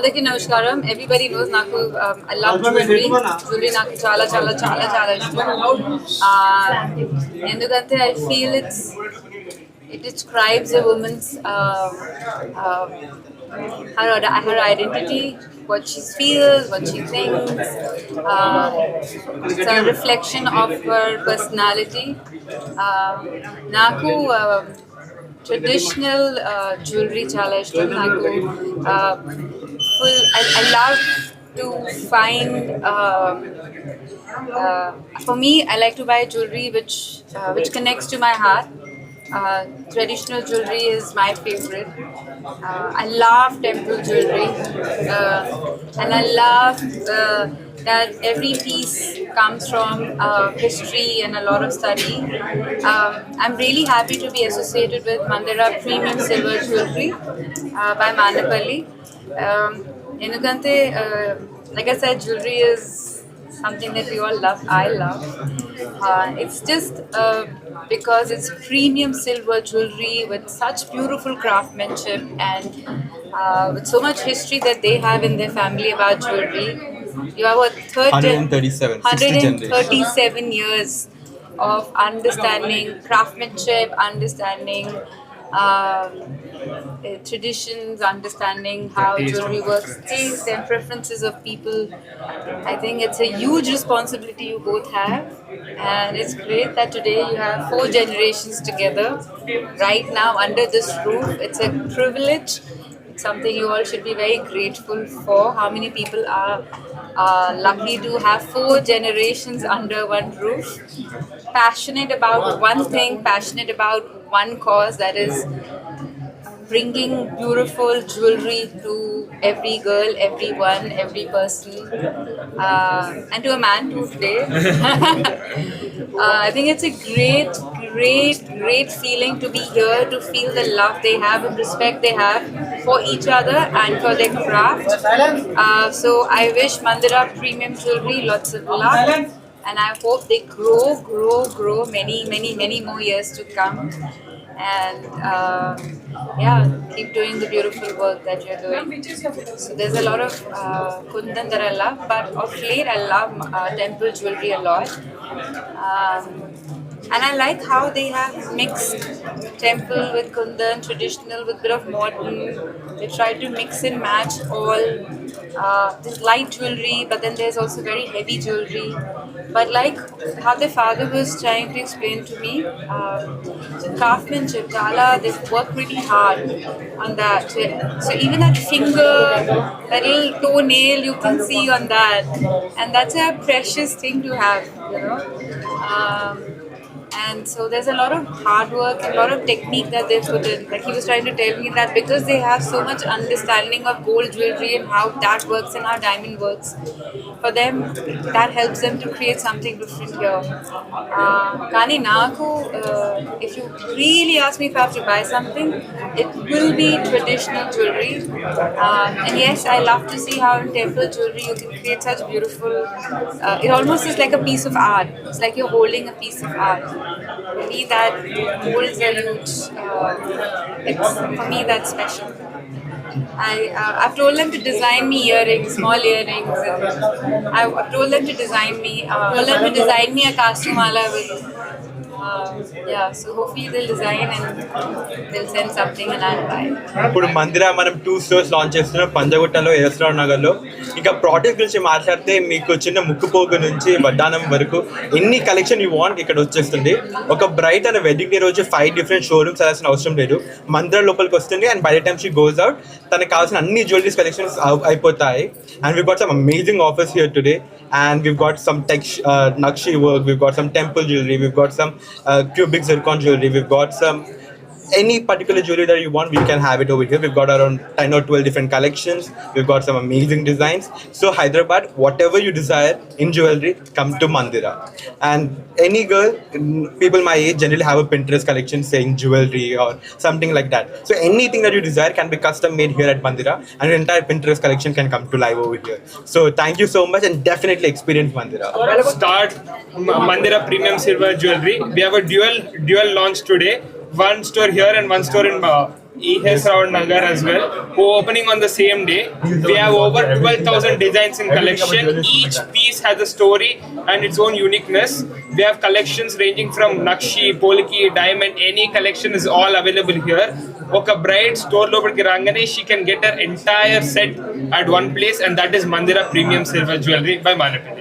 Andaki namaskaram. Everybody knows Naku. I love jewelry. Jewelry Naku chala ishtam. Endukante I feel it describes a woman's her identity, what she feels, what she thinks. It's a reflection of her personality. Naku traditional jewelry chala ishtam. Naku I love to find. For me, I like to buy jewelry which connects to my heart. Traditional jewelry is my favorite. I love temple jewelry, and I love that every piece comes from history and a lot of study. I'm really happy to be associated with Mandira Premium Silver Jewelry by Manapalli. Endukante, like I said, jewelry is something that we all love. I love. It's just because it's premium silver jewelry with such beautiful craftsmanship and with so much history that they have in their family about jewelry. You have a 137 years of understanding craftsmanship, understanding traditions, understanding how jewelry works, taste and preferences of people. I think it's a huge responsibility you both have, and it's great that today you have 4 generations together right now under this roof. It's a privilege. It's something you all should be very grateful for. How many people are lucky to have 4 generations under one roof? Passionate about one thing, passionate about one cause, that is bringing beautiful jewelry to every girl, everyone, every person, and to a man too today. I think it's a great feeling to be here, to feel the love they have and respect they have for each other and for their craft. So I wish Mandira Premium Jewelry lots of luck, and I hope they grow many more years to come. And keep doing the beautiful work that you're doing. So there's a lot of kundan that I love, but of late I love temple jewelry a lot. And I like how they have mixed temple with kundan, traditional with bit of modern. They try to mix and match all this light jewelry, but then there's also very heavy jewelry. But like how the father was trying to explain to me, the craftsmanship, they've worked really hard on that. So even that finger, that little toenail you can see on that, and that's a precious thing to have, you know. And so there's a lot of hard work, a lot of technique that they put in. Like he was trying to tell me that because they have so much understanding of gold jewelry and how that works and how diamond works, for them that helps them to create something different here. Kani Naku, if you really ask me if I have to buy something, it will be traditional jewelry. And yes, I love to see how in temple jewelry you can create such beautiful. It almost is like a piece of art. It's like you're holding a piece of art. For me, that holds a huge. For me, that's special. I've told them to design me earrings, small earrings. I've told them to design me. A kastumala with. So hopefully they'll design and they'll send something and I'll buy. ఇప్పుడు మందిరా మనం 2 stores launch చేస్తున్నాం, పంజగుట్టలో, ఎస్రావ్ నగర్లో. ఇంకా product గురించి మాట్లాడితే మీకు చిన్న ముక్కుపోగు నుంచి వడ్డానం వరకు ఎన్ని కలెక్షన్ యూ వాంట్ ఇక్కడ వచ్చేస్తుంది. ఒక బ్రైట్ అండ్ వెడ్డింగ్ డే రోజు 5 డిఫరెంట్ షోరూమ్స్ వెళ్ళాల్సిన అవసరం లేదు. మందిరా లోపలికి వస్తుంది and by the time she goes out తనకు కావాల్సిన అన్ని జ్యువెలరీస్ కలెక్షన్స్ అయిపోతాయి. And we got some amazing offers here today. And we've got some Nakshi work, we've got some temple jewelry, we've got some cubic zircon jewelry, we've got some any particular jewelry that you want, we can have it over here. We've got around 10 or 12 different collections. We've got some amazing designs. So Hyderabad, whatever you desire in jewelry, come to Mandira. And any girl, people my age generally have a Pinterest collection saying jewelry or something like that. So anything that you desire can be custom made here at Mandira, and your entire Pinterest collection can come to life over here. So thank you so much and definitely experience Mandira. Start Mandira Premium Silver Jewelry. We have a dual launch today. One store here and one store in ES Rawat Nagar as well, who are opening on the same day. We have over 12,000 designs in collection. Each piece has a story and its own uniqueness. We have collections ranging from Nakshi, Polki, Diamond, any collection is all available here. Oka bride store lopaliki rangane, she can get her entire set at one place, and that is Mandira Premium Silver Jewelry by Manapalli.